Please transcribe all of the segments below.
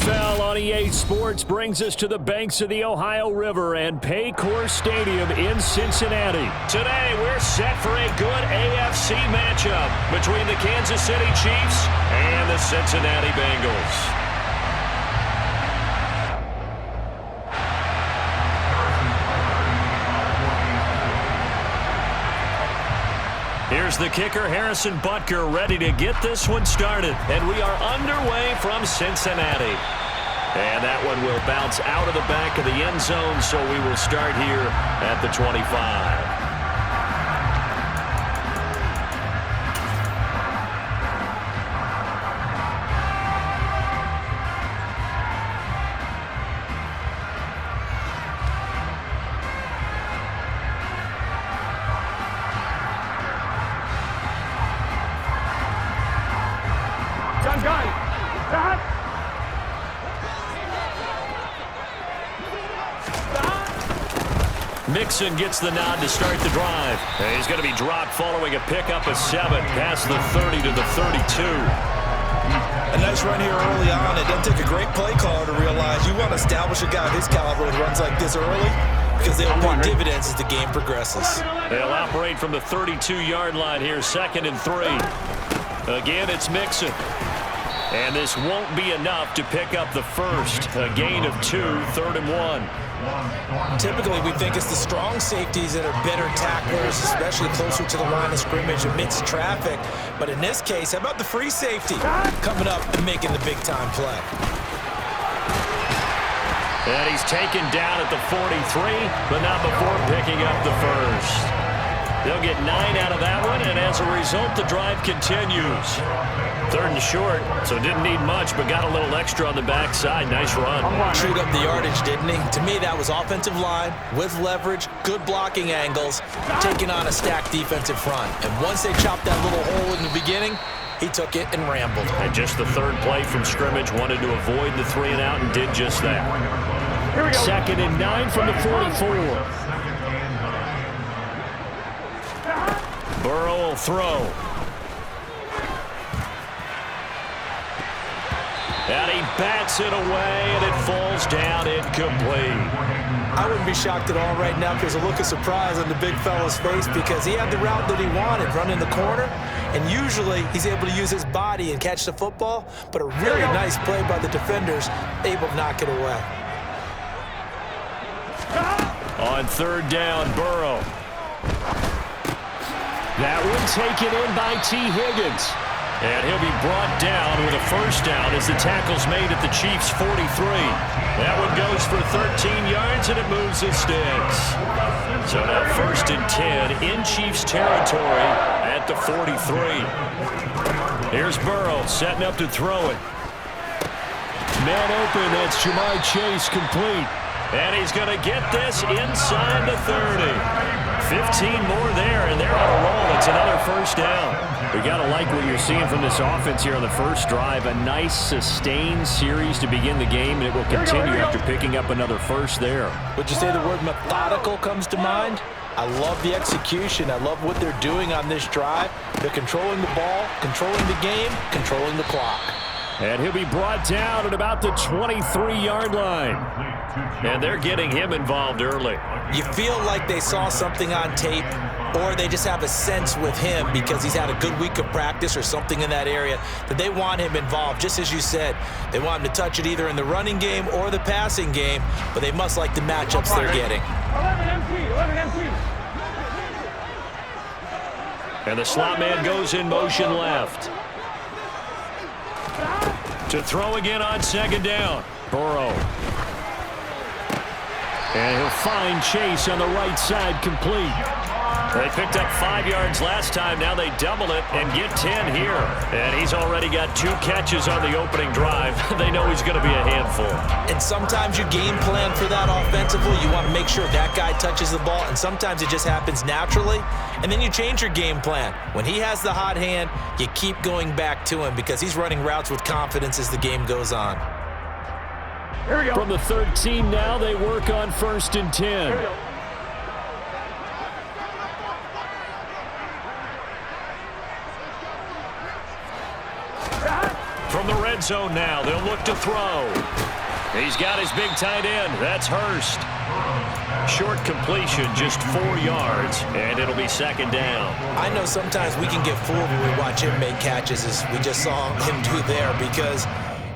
NFL on EA Sports brings us to the banks of the Ohio River and Paycor Stadium in Cincinnati. Today, we're set for a good AFC matchup between the Kansas City Chiefs and the Cincinnati Bengals. Here's the kicker, Harrison Butker, ready to get this one started. And we are underway from Cincinnati. And that one will bounce out of the back of the end zone, so we will start here at the 25. Mixon gets the nod to start the drive. And he's going to be dropped following a pickup of 7 past the 30 to the 32. A nice run here early on. It doesn't take a great play caller to realize you want to establish a guy of his caliber with runs like this early because they'll pay dividends as the game progresses. They'll operate from the 32-yard line here, 2nd and 3. Again, it's Mixon. And this won't be enough to pick up the first. A gain of 2, 3rd and 1. Typically, we think it's the strong safeties that are better tacklers, especially closer to the line of scrimmage amidst traffic. But in this case, how about the free safety coming up and making the big-time play? And he's taken down at the 43, but not before picking up the first. They'll get 9 out of that one, and as a result, the drive continues. 3rd and short, so didn't need much, but got a little extra on the backside. Nice run. Chewed up the yardage, didn't he? To me, that was offensive line with leverage, good blocking angles, taking on a stacked defensive front. And once they chopped that little hole in the beginning, he took it and rambled. And just the 3rd play from scrimmage, wanted to avoid the 3 and out and did just that. 2nd and 9 from the 44. Burrow will throw. And he bats it away, and it falls down incomplete. I wouldn't be shocked at all right now if there's a look of surprise on the big fella's face because he had the route that he wanted, running the corner, and usually he's able to use his body and catch the football, but a really nice play by the defenders, able to knock it away. On 3rd down, Burrow. That one taken in by T. Higgins. And he'll be brought down with a first down as the tackle's made at the Chiefs' 43. That one goes for 13 yards, and it moves the sticks. So now 1st and 10 in Chiefs territory at the 43. Here's Burrow setting up to throw it. Man open, that's Jamar Chase complete. And he's going to get this inside the 30. 15 more there, and they're on a roll. It's another first down. We got to like what you're seeing from this offense here on the first drive. A nice, sustained series to begin the game, and it will continue after picking up another first there. Would you say the word methodical comes to mind? I love the execution. I love what they're doing on this drive. They're controlling the ball, controlling the game, controlling the clock. And he'll be brought down at about the 23-yard line. And they're getting him involved early. You feel like they saw something on tape, or they just have a sense with him because he's had a good week of practice or something in that area that they want him involved. Just as you said, they want him to touch it either in the running game or the passing game, but they must like the matchups they're getting. 11 MT. And the slot man goes in motion left. To throw again on 2nd down. Burrow. And he'll find Chase on the right side complete. They picked up 5 yards last time. Now they double it and get 10 here. And he's already got 2 catches on the opening drive. They know he's going to be a handful. And sometimes you game plan for that offensively. You want to make sure that guy touches the ball. And sometimes it just happens naturally. And then you change your game plan. When he has the hot hand, you keep going back to him because he's running routes with confidence as the game goes on. Here we go. From the 13 now, they work on 1st and 10. From the red zone now, they'll look to throw. He's got his big tight end. That's Hurst. Short completion, just 4 yards, and it'll be second down. I know sometimes we can get fooled when we watch him make catches, as we just saw him do there, because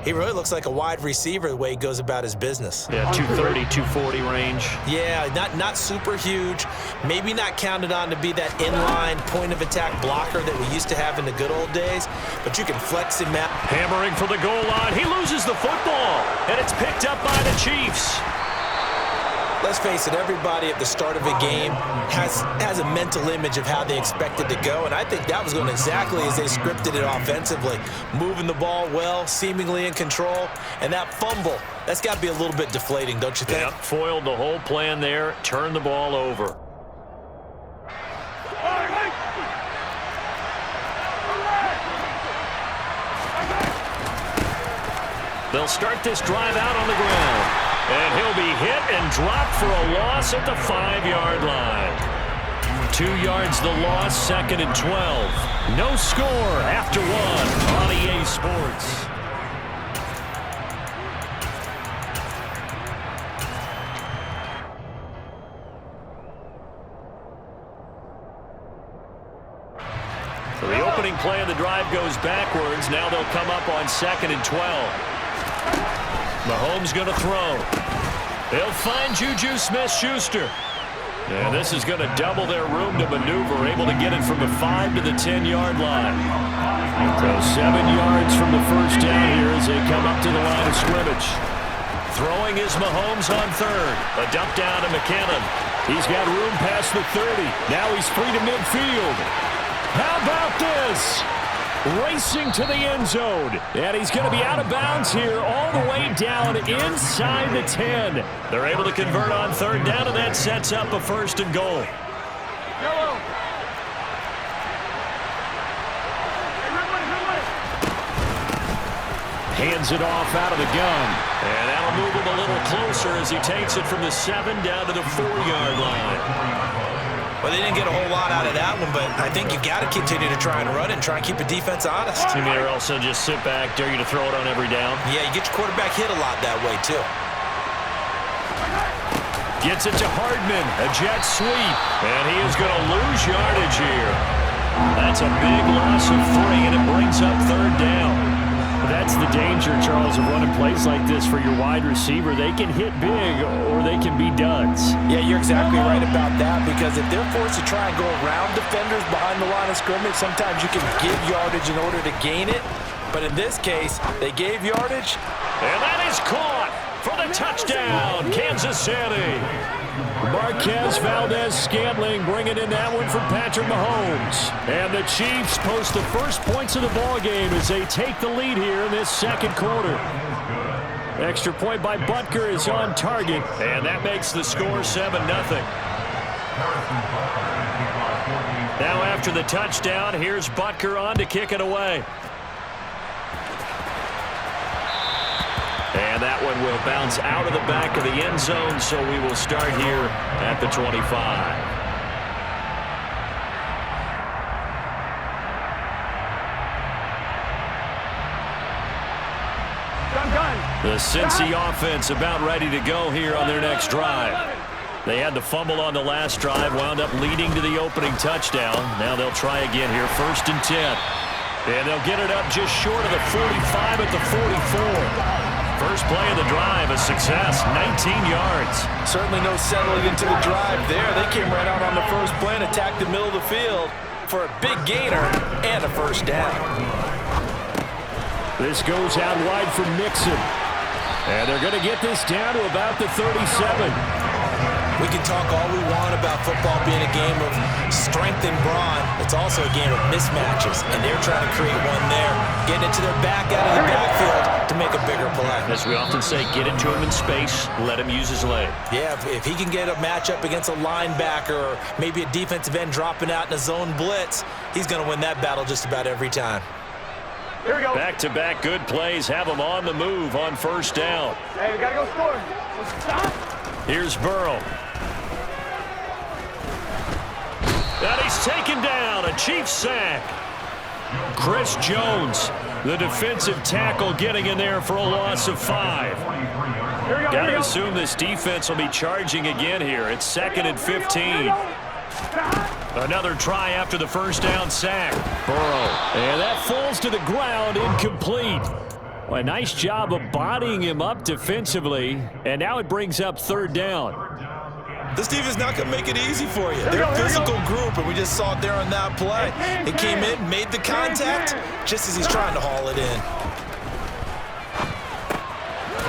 he really looks like a wide receiver the way he goes about his business. Yeah, 230, 240 range. Yeah, not super huge. Maybe not counted on to be that inline point-of-attack blocker that we used to have in the good old days, but you can flex him out. Hammering for the goal line. He loses the football, and it's picked up by the Chiefs. Let's face it, everybody at the start of a game has a mental image of how they expect it to go, and I think that was going exactly as they scripted it offensively. Moving the ball well, seemingly in control, and that fumble, that's got to be a little bit deflating, don't you think? Yep, foiled the whole plan there, turned the ball over. They'll start this drive out on the ground. And he'll be hit and dropped for a loss at the 5-yard line. 2 yards the loss, second and 12. No score after 1 on EA Sports. So the opening play of the drive goes backwards. Now they'll come up on second and 12. Mahomes going to throw. They'll find Juju Smith-Schuster. And this is going to double their room to maneuver, able to get it from the 5 to the 10-yard line. So 7 yards from the first down here as they come up to the line of scrimmage. Throwing is Mahomes on third. A dump down to McKinnon. He's got room past the 30. Now he's free to midfield. How about this? Racing to the end zone. And he's going to be out of bounds here all the way down inside the 10. They're able to convert on third down, and that sets up a first and goal. Hands it off out of the gun. And that'll move him a little closer as he takes it from the 7 down to the 4-yard line. Well, they didn't get a whole lot out of that one, but I think you got to continue to try and run and try and keep the defense honest. You may also just sit back, dare you to throw it on every down. Yeah, you get your quarterback hit a lot that way, too. Gets it to Hardman, a jet sweep, and he is going to lose yardage here. That's a big loss of 3, and it brings up third down. That's the danger, Charles, of running plays like this for your wide receiver. They can hit big or they can be duds. Yeah, you're exactly right about that, because if they're forced to try and go around defenders behind the line of scrimmage, sometimes you can give yardage in order to gain it. But in this case, they gave yardage. And that is caught for the touchdown, Kansas City. Marquez Valdez-Scantling bringing in that one for Patrick Mahomes. And the Chiefs post the first points of the ball game as they take the lead here in this second quarter. Extra point by Butker is on target, and that makes the score 7-0. Now after the touchdown, here's Butker on to kick it away. And that one will bounce out of the back of the end zone, so we will start here at the 25. The Cincy offense about ready to go here on their next drive. They had the fumble on the last drive, wound up leading to the opening touchdown. Now they'll try again here, 1st and 10. And they'll get it up just short of the 45 at the 44. First play of the drive, a success, 19 yards. Certainly no settling into the drive there. They came right out on the first play and attacked the middle of the field for a big gainer and a first down. This goes out wide for Mixon. And they're going to get this down to about the 37. We can talk all we want about football being a game of strength and brawn. It's also a game of mismatches, and they're trying to create one there, getting it to their back out of the backfield to make a bigger play. As we often say, get it to him in space, let him use his leg. Yeah, if he can get a matchup against a linebacker or maybe a defensive end dropping out in a zone blitz, he's going to win that battle just about every time. Here we go. Back-to-back good plays have him on the move on first down. Hey, we got to go score. Stop. Here's Burrow. And he's taken down, a Chiefs sack. Chris Jones, the defensive tackle, getting in there for a loss of 5. Got to assume this defense will be charging again here. It's 2nd and 15. Another try after the first down sack. Burrow. And that falls to the ground, incomplete. Well, a nice job of bodying him up defensively. And now it brings up 3rd down. This defense not going to make it easy for you. They're a physical group, and we just saw it there on that play. He came in, made the contact, just as he's trying to haul it in.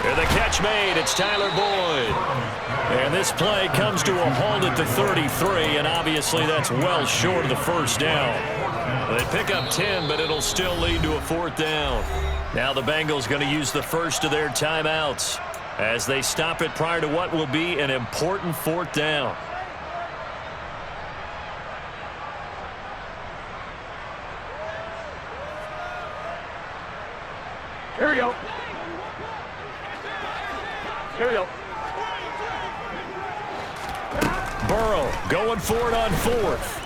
And the catch made. It's Tyler Boyd. And this play comes to a halt at the 33, and obviously that's well short of the first down. They pick up 10, but it'll still lead to a 4th down. Now the Bengals going to use the first of their timeouts as they stop it prior to what will be an important 4th down. Here we go. Here we go. Burrow going for it on 4th.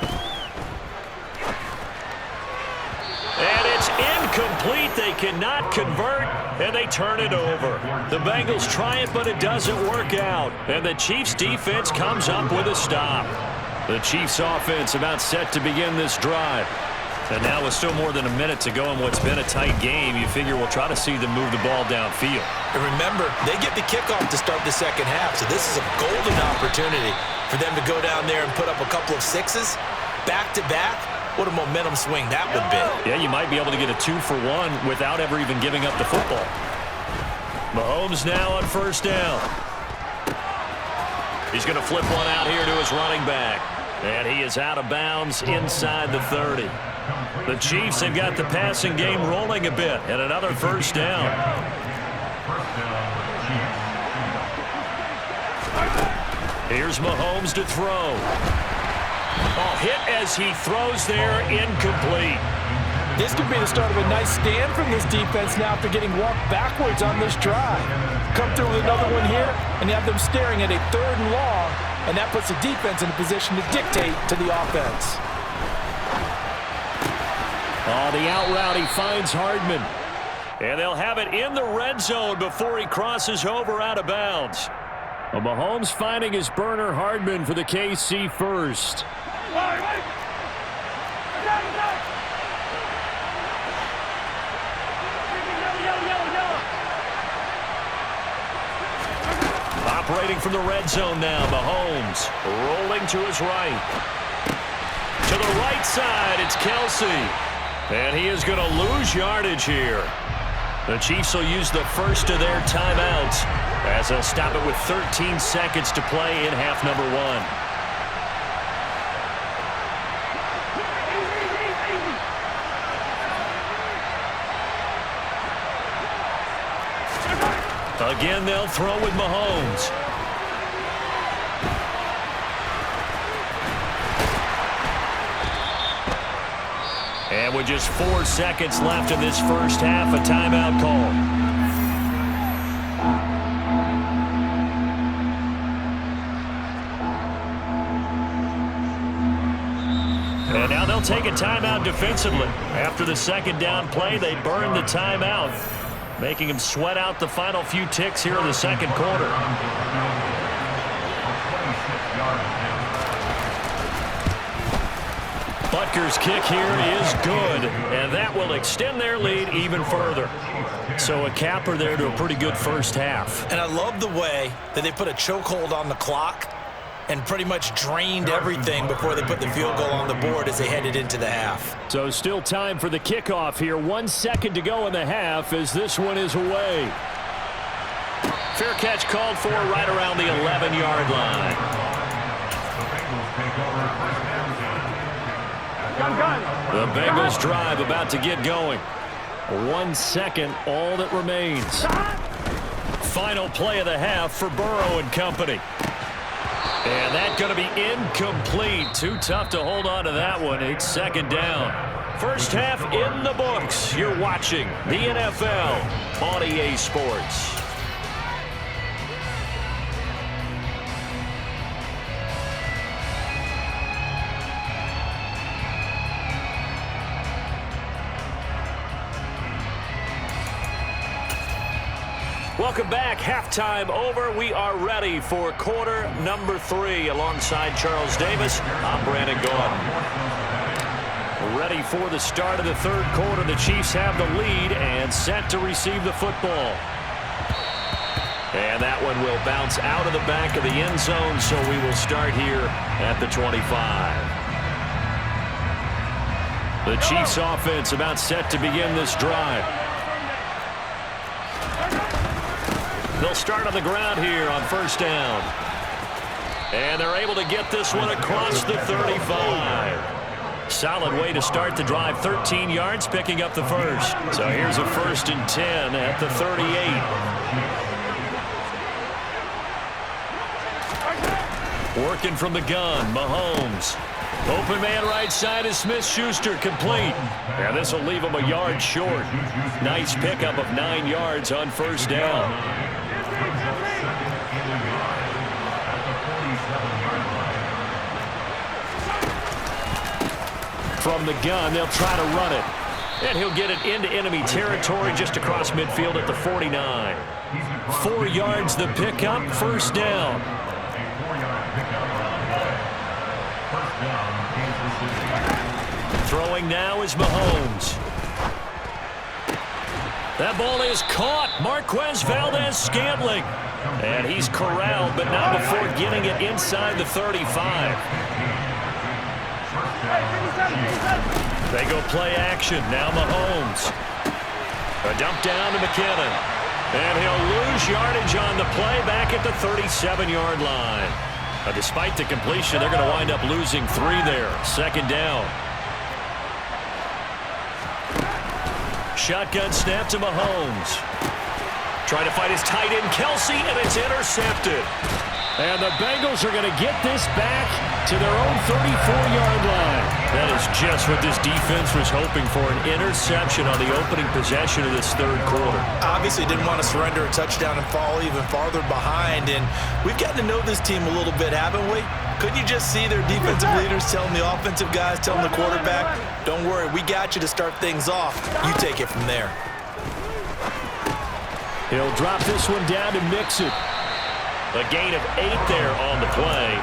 And it's incomplete. They cannot convert, and they turn it over. The Bengals try it, but it doesn't work out. And the Chiefs' defense comes up with a stop. The Chiefs' offense about set to begin this drive. And now with still more than a minute to go in what's been a tight game, you figure we'll try to see them move the ball downfield. And remember, they get the kickoff to start the second half, so this is a golden opportunity for them to go down there and put up a couple of 6s back-to-back. What a momentum swing that would be. Yeah, you might be able to get a 2-for-1 without ever even giving up the football. Mahomes now on 1st down. He's going to flip one out here to his running back. And he is out of bounds inside the 30. The Chiefs have got the passing game rolling a bit, and another 1st down. Here's Mahomes to throw. Oh, hit as he throws there, incomplete. This could be the start of a nice stand from this defense now after getting walked backwards on this drive. Come through with another one here, and you have them staring at a 3rd and long, and that puts the defense in a position to dictate to the offense. Oh, the out route, he finds Hardman. And they'll have it in the red zone before he crosses over out of bounds. Well, Mahomes finding his burner Hardman for the KC first. Operating from the red zone now, Mahomes rolling to his right. To the right side, it's Kelsey. And he is going to lose yardage here. The Chiefs will use the first of their timeouts as they'll stop it with 13 seconds to play in half number 1. Again, they'll throw with Mahomes. And with just 4 seconds left in this first half, a timeout call. And now they'll take a timeout defensively. After the 2nd down play, they burn the timeout, making him sweat out the final few ticks here in the 2nd quarter. Butker's kick here is good, and that will extend their lead even further. So a capper there to a pretty good first half. And I love the way that they put a chokehold on the clock and pretty much drained everything before they put the field goal on the board as they headed into the half. So still time for the kickoff here. 1 second to go in the half as this one is away. Fair catch called for right around the 11-yard line. The Bengals drive about to get going. 1 second, all that remains. Final play of the half for Burrow and company. And that's going to be incomplete. Too tough to hold on to that one. It's 2nd down. First half in the books. You're watching the NFL on EA Sports. Welcome back. Halftime over. We are ready for quarter number 3. Alongside Charles Davis, I'm Brandon Gordon. Ready for the start of the third quarter. The Chiefs have the lead and set to receive the football. And that one will bounce out of the back of the end zone, so we will start here at the 25. The Chiefs offense about set to begin this drive. They'll start on the ground here on first down. And they're able to get this one across the 35. Solid way to start the drive. 13 yards, picking up the first. So here's a 1st and 10 at the 38. Working from the gun, Mahomes. Open man right side is Smith-Schuster, complete. And this will leave him a yard short. Nice pickup of 9 yards on first down. From the gun, they'll try to run it. And he'll get it into enemy territory just across midfield at the 49. 4 yards the pickup, first down. Throwing now is Mahomes. That ball is caught. Marquez Valdez-Scantling. And he's corralled, but not before getting it inside the 35. They go play action. Now Mahomes. A dump down to McKinnon. And he'll lose yardage on the play back at the 37-yard line. Despite the completion, they're going to wind up losing 3 there. Second down. Shotgun snap to Mahomes. Trying to fight his tight end, Kelsey, and it's intercepted. And the Bengals are going to get this back to their own 34-yard line. That is just what this defense was hoping for, an interception on the opening possession of this third quarter. Obviously didn't want to surrender a touchdown and fall even farther behind. And we've gotten to know this team a little bit, haven't we? Couldn't you just see their defensive leaders telling the offensive guys, telling the quarterback, don't worry, we got you to start things off. You take it from there. He'll drop this one down to Mixon. A gain of 8 there on the play.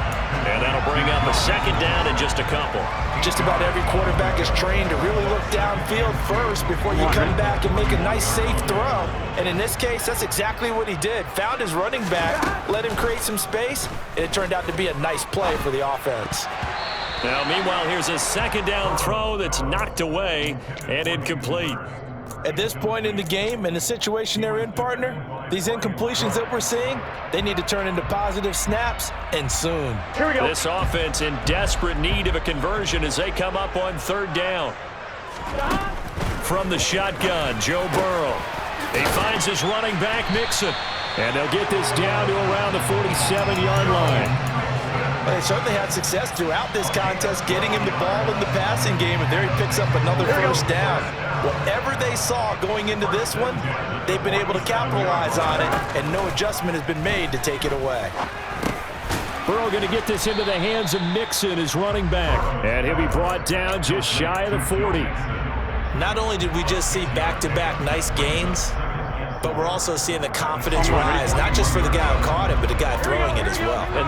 And that'll bring up a second down in just a couple. Just about every quarterback is trained to really look downfield first before you come back and make a nice, safe throw. And in this case, that's exactly what he did. Found his running back, let him create some space, and it turned out to be a nice play for the offense. Now, meanwhile, here's a second down throw that's knocked away and incomplete. At this point in the game and the situation they're in, partner, these incompletions that we're seeing, they need to turn into positive snaps, and soon. Here we go. This offense in desperate need of a conversion as they come up on third down. From the shotgun, Joe Burrow. He finds his running back, Mixon. And they'll get this down to around the 47-yard line. Well, they certainly had success throughout this contest getting him the ball in the passing game, and there he picks up another first down. Whatever they saw going into this one, they've been able to capitalize on it, and no adjustment has been made to take it away. Burrow going to get this into the hands of Mixon, his running back. And he'll be brought down just shy of the 40. Not only did we just see back-to-back nice gains, but we're also seeing the confidence rise, not just for the guy who caught it, but the guy throwing it as well. And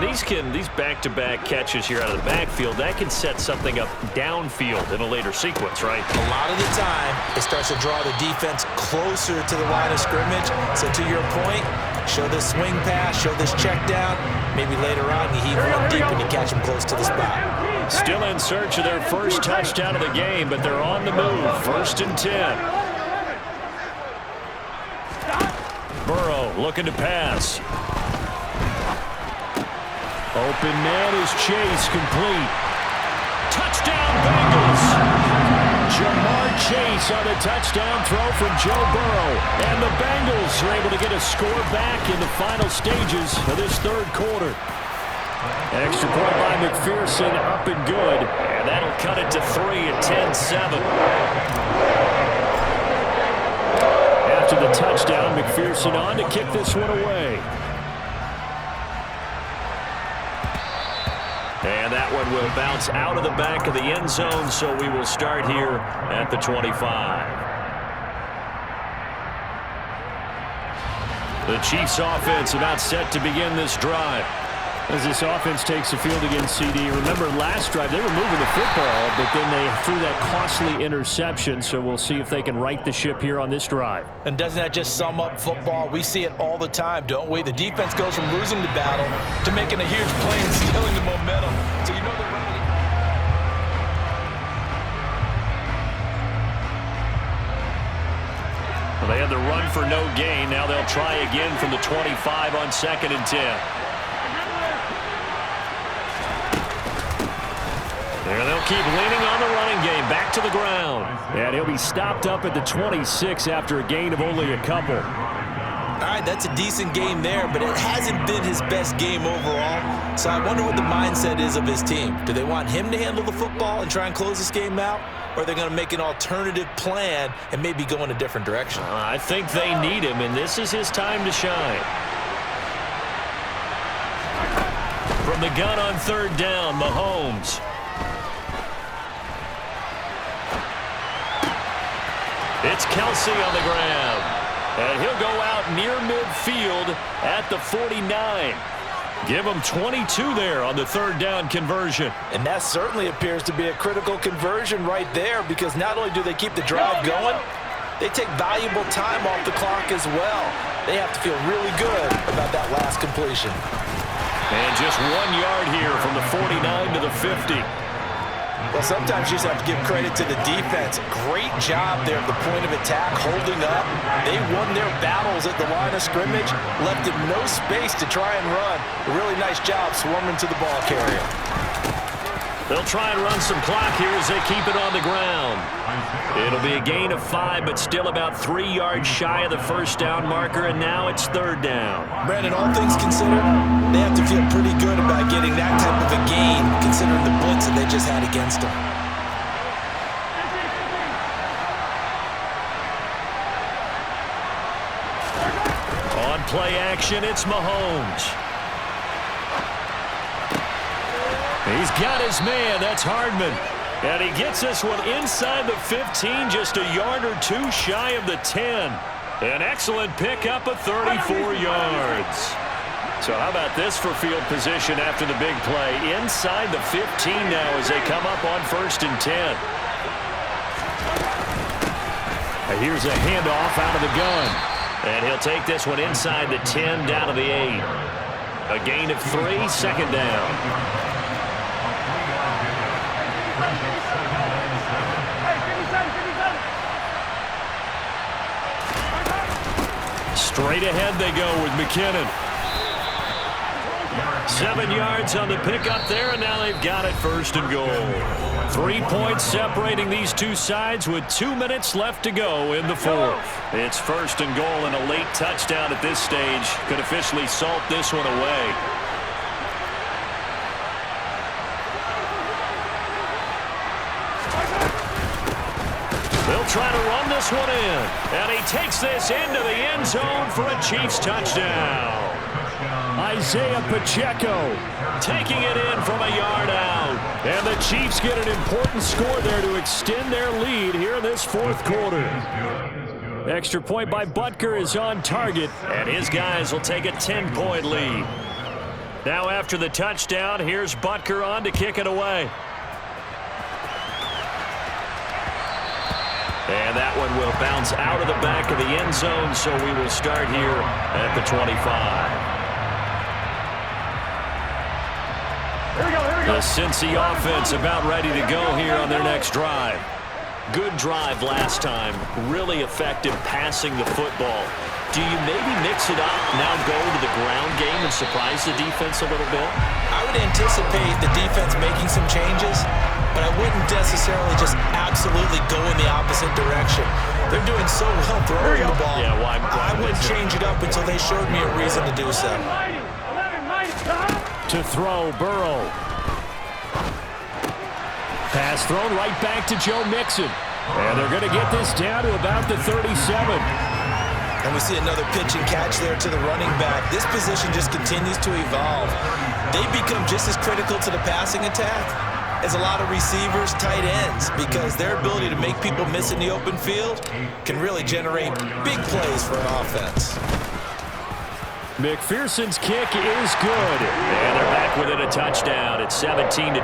these back-to-back catches here out of the backfield, that can set something up downfield in a later sequence, right? A lot of the time, it starts to draw the defense closer to the line of scrimmage. So to your point, show this swing pass, show this check down. Maybe later on, you heave one deep and you catch them close to the spot. Still in search of their first touchdown of the game, but they're on the move. 1st and 10. Burrow looking to pass. Open man is Chase, complete. Touchdown Bengals! Jamar Chase on a touchdown throw from Joe Burrow. And the Bengals are able to get a score back in the final stages of this third quarter. Extra point by McPherson, up and good. And that'll cut it to 3 at 10-7. After the touchdown, McPherson on to kick this one away. And that one will bounce out of the back of the end zone, so we will start here at the 25. The Chiefs offense about set to begin this drive. As this offense takes the field against CD, remember last drive they were moving the football, but then they threw that costly interception, so we'll see if they can right the ship here on this drive. And doesn't that just sum up football? We see it all the time, don't we? The defense goes from losing the battle to making a huge play and stealing the momentum. So you know they're ready. Well, they had the run for no gain. Now they'll try again from the 25 on 2nd and 10. And they'll keep leaning on the running game. Back to the ground. And he'll be stopped up at the 26 after a gain of only a couple. All right, that's a decent game there, but it hasn't been his best game overall. So I wonder what the mindset is of his team. Do they want him to handle the football and try and close this game out? Or are they going to make an alternative plan and maybe go in a different direction? I think they need him, and this is his time to shine. From the gun on 3rd down, Mahomes. It's Kelsey on the ground. And he'll go out near midfield at the 49. Give him 22 there on the 3rd down conversion. And that certainly appears to be a critical conversion right there, because not only do they keep the drive going, they take valuable time off the clock as well. They have to feel really good about that last completion. And just 1 yard here from the 49 to the 50. Well, sometimes you just have to give credit to the defense. Great job there at the point of attack, holding up. They won their battles at the line of scrimmage, left them no space to try and run. A really nice job swarming to the ball carrier. They'll try and run some clock here as they keep it on the ground. It'll be a gain of 5, but still about 3 yards shy of the 1st down marker, and now it's 3rd down. Brandon, all things considered, they have to feel pretty good about getting that type of a gain, considering the blitz that they just had against them. On play action, it's Mahomes. He's got his man. That's Hardman. And he gets this one inside the 15, just a yard or two shy of the 10. An excellent pickup of 34 yards. So how about this for field position after the big play? Inside the 15 now as they come up on 1st and 10. And here's a handoff out of the gun. And he'll take this one inside the 10 down to the 8. A gain of 3, 2nd down. Straight ahead they go with McKinnon. 7 yards on the pickup there, and now they've got it 1st and goal. 3 points separating these two sides with 2 minutes left to go in the 4th. It's 1st and goal, and a late touchdown at this stage could officially salt this one away. They'll try to run this one in, and he takes this into the end zone for a Chiefs touchdown. Isaiah Pacheco taking it in from a yard out. And the Chiefs get an important score there to extend their lead here in this 4th quarter. Extra point by Butker is on target, and his guys will take a 10-point lead. Now after the touchdown, here's Butker on to kick it away. And that one will bounce out of the back of the end zone, so we will start here at the 25. Here we go, here we go. The Cincy offense about ready to go here on their next drive. Good drive last time. Really effective passing the football. Do you maybe mix it up, now go to the ground game and surprise the defense a little bit? I would anticipate the defense making some changes, but I wouldn't necessarily just absolutely go in the opposite direction. They're doing so well throwing the ball. Yeah, well, I wouldn't change it up until they showed me a reason to do so. To throw, Burrow. Pass thrown right back to Joe Mixon. And they're going to get this down to about the 37. And we see another pitch and catch there to the running back. This position just continues to evolve. They become just as critical to the passing attack as a lot of receivers, tight ends, because their ability to make people miss in the open field can really generate big plays for an offense. McPherson's kick is good. And they're back within a touchdown. It's 17-10.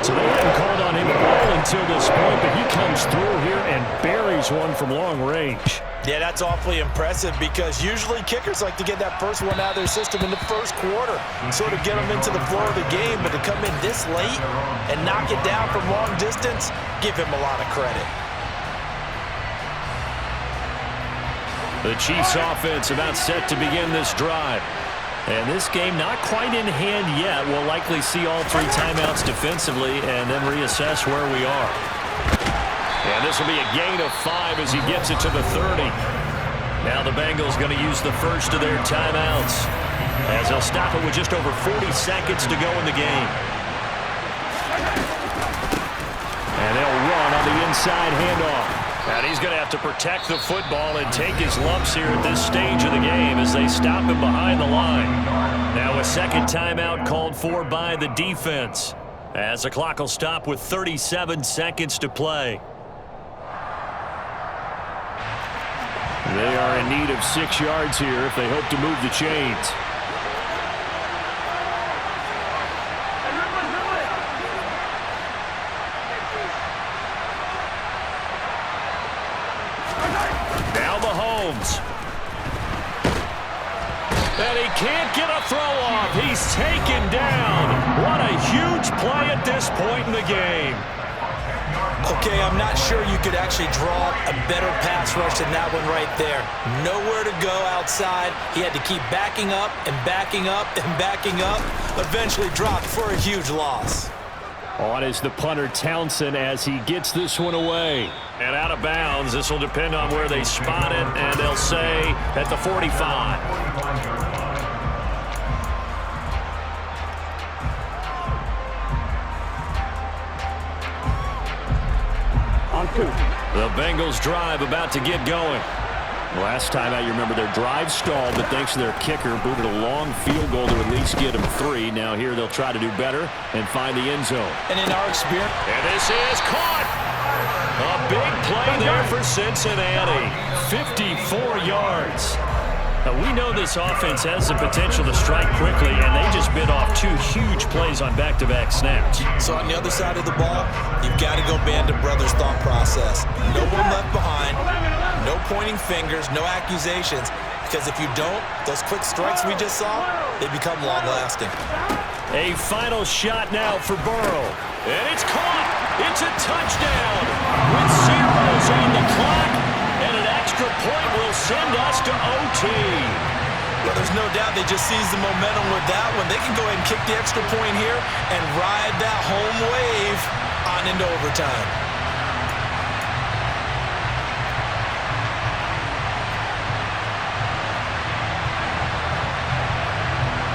So they hadn't called on him at all until this point, but he comes through here and buries one from long range. Yeah, that's awfully impressive because usually kickers like to get that first one out of their system in the first quarter, sort of get them into the flow of the game, but to come in this late and knock it down from long distance, give him a lot of credit. The Chiefs offense about set to begin this drive. And this game not quite in hand yet. We'll likely see all three timeouts defensively and then reassess where we are. And this will be a gain of 5 as he gets it to the 30. Now the Bengals going to use the first of their timeouts as they'll stop it with just over 40 seconds to go in the game. And they'll run on the inside handoff. And he's going to have to protect the football and take his lumps here at this stage of the game as they stop him behind the line. Now a second timeout called for by the defense as the clock will stop with 37 seconds to play. They are in need of 6 yards here if they hope to move the chains. And he can't get a throw off. He's taken down. What a huge play at this point in the game. Okay, I'm not sure you could actually draw a better pass rush than that one right there. Nowhere to go outside. He had to keep backing up and backing up and backing up. Eventually dropped for a huge loss. On is the punter Townsend as he gets this one away. And out of bounds. This will depend on where they spot it, and they'll say at the 45. The Bengals drive about to get going. Last time out, you remember their drive stalled, but thanks to their kicker, booted a long field goal to at least get them 3. Now here they'll try to do better and find the end zone. And in our experience, and this is caught. A big play there for Cincinnati. 54 yards. Now, we know this offense has the potential to strike quickly, and they just bit off 2 huge plays on back-to-back snaps. So on the other side of the ball, you've got to go Band of Brothers thought process. No one left behind, no pointing fingers, no accusations, because if you don't, those quick strikes we just saw, they become long-lasting. A final shot now for Burrow, and it's caught. It's a touchdown with zeros on the clock. And an extra point will send us to OT. Well, there's no doubt they just seized the momentum with that one. They can go ahead and kick the extra point here and ride that home wave on into overtime.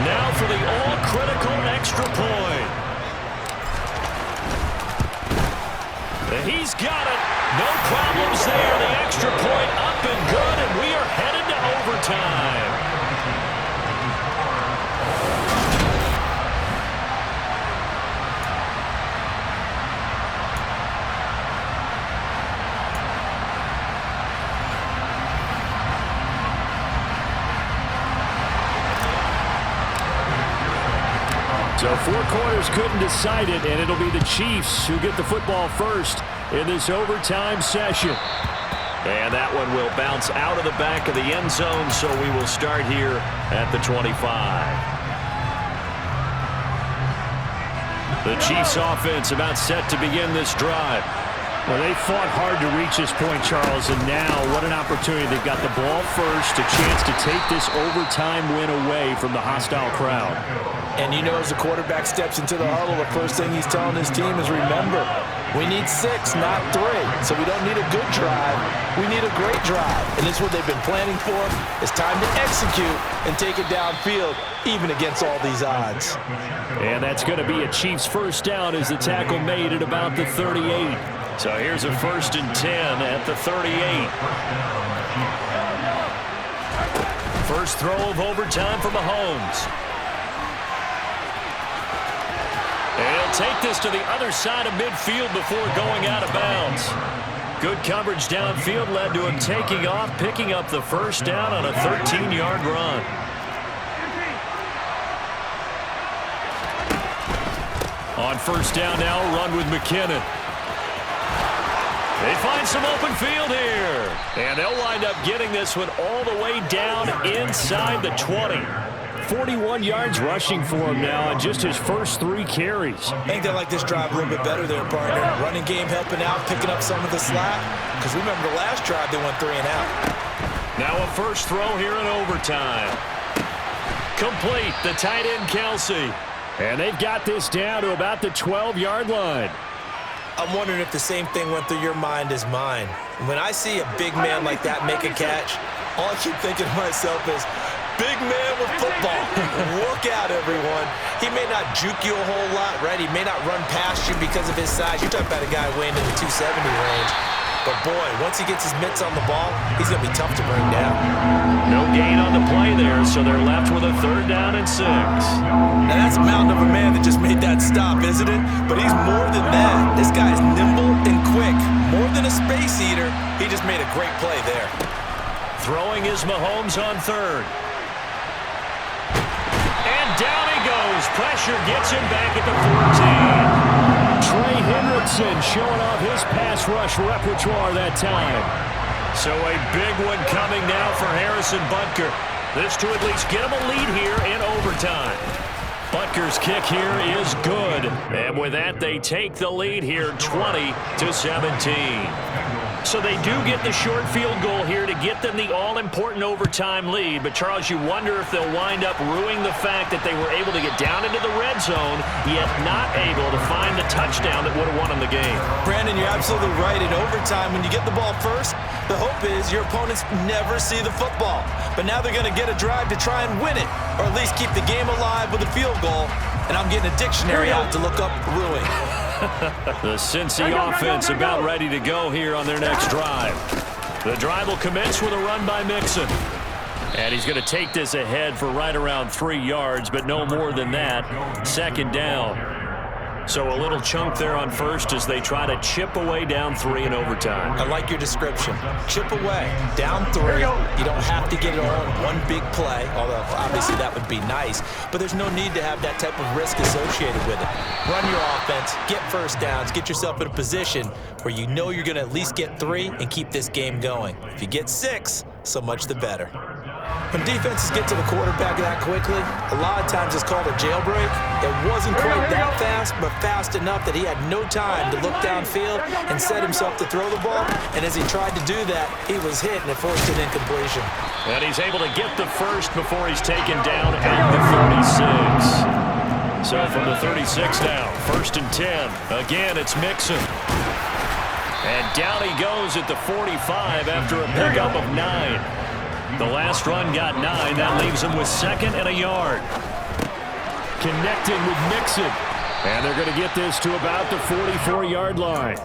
Now for the all-critical extra point. And he's got it. No problems there. The extra point up and good, and we are headed to overtime. So 4 quarters couldn't decide it, and it'll be the Chiefs who get the football first in this overtime session. And that one will bounce out of the back of the end zone, so we will start here at the 25. The Chiefs offense about set to begin this drive. Well, they fought hard to reach this point, Charles, and now what an opportunity. They've got the ball first, a chance to take this overtime win away from the hostile crowd. And you know, as the quarterback steps into the huddle, the first thing he's telling his team is, remember, we need 6, not 3. So we don't need a good drive. We need a great drive. And this is what they've been planning for. It's time to execute and take it downfield, even against all these odds. And that's going to be a Chiefs first down as the tackle made at about the 38. So here's a 1st and 10 at the 38. First throw of overtime for Mahomes. And he'll take this to the other side of midfield before going out of bounds. Good coverage downfield led to him taking off, picking up the first down on a 13-yard run. On first down now, run with McKinnon. They find some open field here. And they'll wind up getting this one all the way down inside the 20. 41 yards rushing for him now on just his first 3 carries. I think they like this drive a little bit better there, partner. Running game helping out, picking up some of the slack. Because remember the last drive, they went 3 and out. Now a first throw here in overtime. Complete, the tight end Kelsey. And they've got this down to about the 12-yard line. I'm wondering if the same thing went through your mind as mine. When I see a big man like that make a catch, all I keep thinking to myself is, big man with football. Look out, everyone. He may not juke you a whole lot, right? He may not run past you because of his size. You're talking about a guy weighing in the 270 range. But, boy, once he gets his mitts on the ball, he's going to be tough to bring down. No gain on the play there, so they're left with a 3rd down and 6. Now, that's a mountain of a man that just made that stop, isn't it? But he's more than that. This guy's nimble and quick. More than a space eater, he just made a great play there. Throwing is Mahomes on 3rd. And down he goes. Pressure gets him back at the 14. Trey Hendrickson showing off his pass rush repertoire that time. So a big one coming now for Harrison Butker. This to at least get him a lead here in overtime. Butker's kick here is good. And with that, they take the lead here 20-17. So they do get the short field goal here to get them the all-important overtime lead. But, Charles, you wonder if they'll wind up ruining the fact that they were able to get down into the red zone, yet not able to find the touchdown that would have won them the game. Brandon, you're absolutely right. In overtime, when you get the ball first, the hope is your opponents never see the football. But now they're going to get a drive to try and win it, or at least keep the game alive with a field goal. And I'm getting a dictionary out to look up ruin. The Cincy offense about ready to go here on their next drive. The drive will commence with a run by Mixon. And he's going to take this ahead for right around 3 yards, but no more than that. 2nd down. So a little chunk there on first as they try to chip away down 3 in overtime. I like your description. Chip away. Down 3. You don't have to get it all in one big play, although obviously that would be nice. But there's no need to have that type of risk associated with it. Run your offense, get first downs, get yourself in a position where you know you're going to at least get 3 and keep this game going. If you get 6, so much the better. When defenses get to the quarterback that quickly, a lot of times it's called a jailbreak. It wasn't quite that fast, but fast enough that he had no time to look downfield and set himself to throw the ball. And as he tried to do that, he was hit and it forced an incompletion. And he's able to get the first before he's taken down at the 36. So from the 36 now, 1st and 10. Again, it's Mixon. And down he goes at the 45 after a pickup of 9. The last run got 9. That leaves him with 2nd and a yard. Connecting with Mixon. And they're going to get this to about the 44-yard line.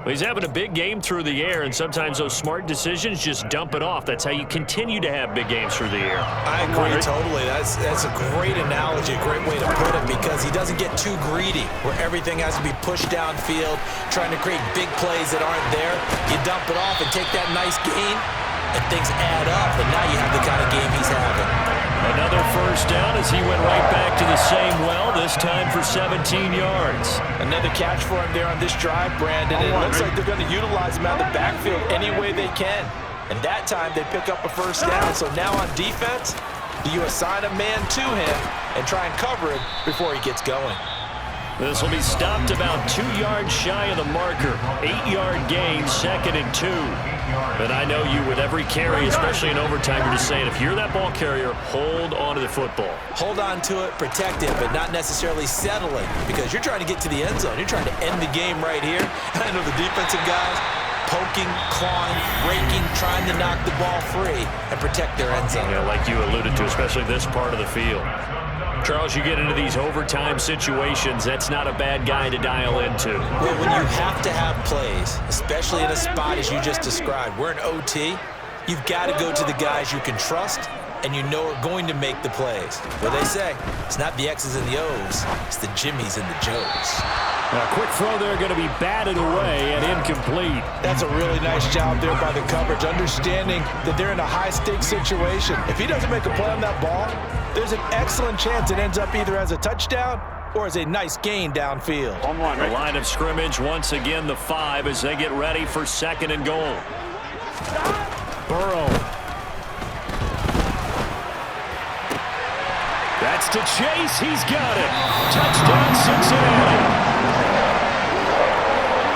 Well, he's having a big game through the air, and sometimes those smart decisions just dump it off. That's how you continue to have big games through the air. I agree totally. That's a great analogy, a great way to put it, because he doesn't get too greedy where everything has to be pushed downfield, trying to create big plays that aren't there. You dump it off and take that nice gain, and things add up, and now you have the kind of game he's having. Another first down as he went right back to the same well, this time for 17 yards. Another catch for him there on this drive, Brandon. It looks like they're going to utilize him out of the backfield any way they can. And that time they pick up a first down. So now on defense, do you assign a man to him and try and cover it before he gets going? This will be stopped about 2 yards shy of the marker. 8-yard gain, 2nd and 2. But I know you, with every carry, especially in overtime, you're just saying, if you're that ball carrier, hold on to the football. Hold on to it, protect it, but not necessarily settling, because you're trying to get to the end zone. You're trying to end the game right here. I know the defensive guys poking, clawing, raking, trying to knock the ball free and protect their end zone. Yeah, like you alluded to, especially this part of the field. Charles, you get into these overtime situations, that's not a bad guy to dial into. Well, when you have to have plays, especially in a spot as you just described, we're in OT, you've got to go to the guys you can trust and you know are going to make the plays. What they say, it's not the X's and the O's, it's the Jimmies and the Joes. A quick throw there going to be batted away and incomplete. That's a really nice job there by the coverage, understanding that they're in a high-stakes situation. If he doesn't make a play on that ball, there's an excellent chance it ends up either as a touchdown or as a nice gain downfield. The line of scrimmage, once again, the 5 as they get ready for 2nd and goal. Burrow. That's to Chase. He's got it. Touchdown, Cincinnati.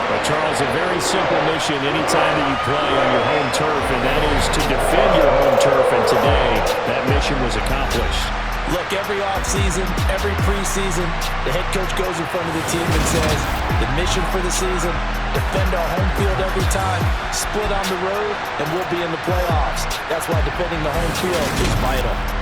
Well, Charles, a very simple mission anytime that you play on your home turf, and that is to defend your home turf. And today, that mission was accomplished. Look, every offseason, every preseason, the head coach goes in front of the team and says, the mission for the season, defend our home field every time, split on the road, and we'll be in the playoffs. That's why defending the home field is vital.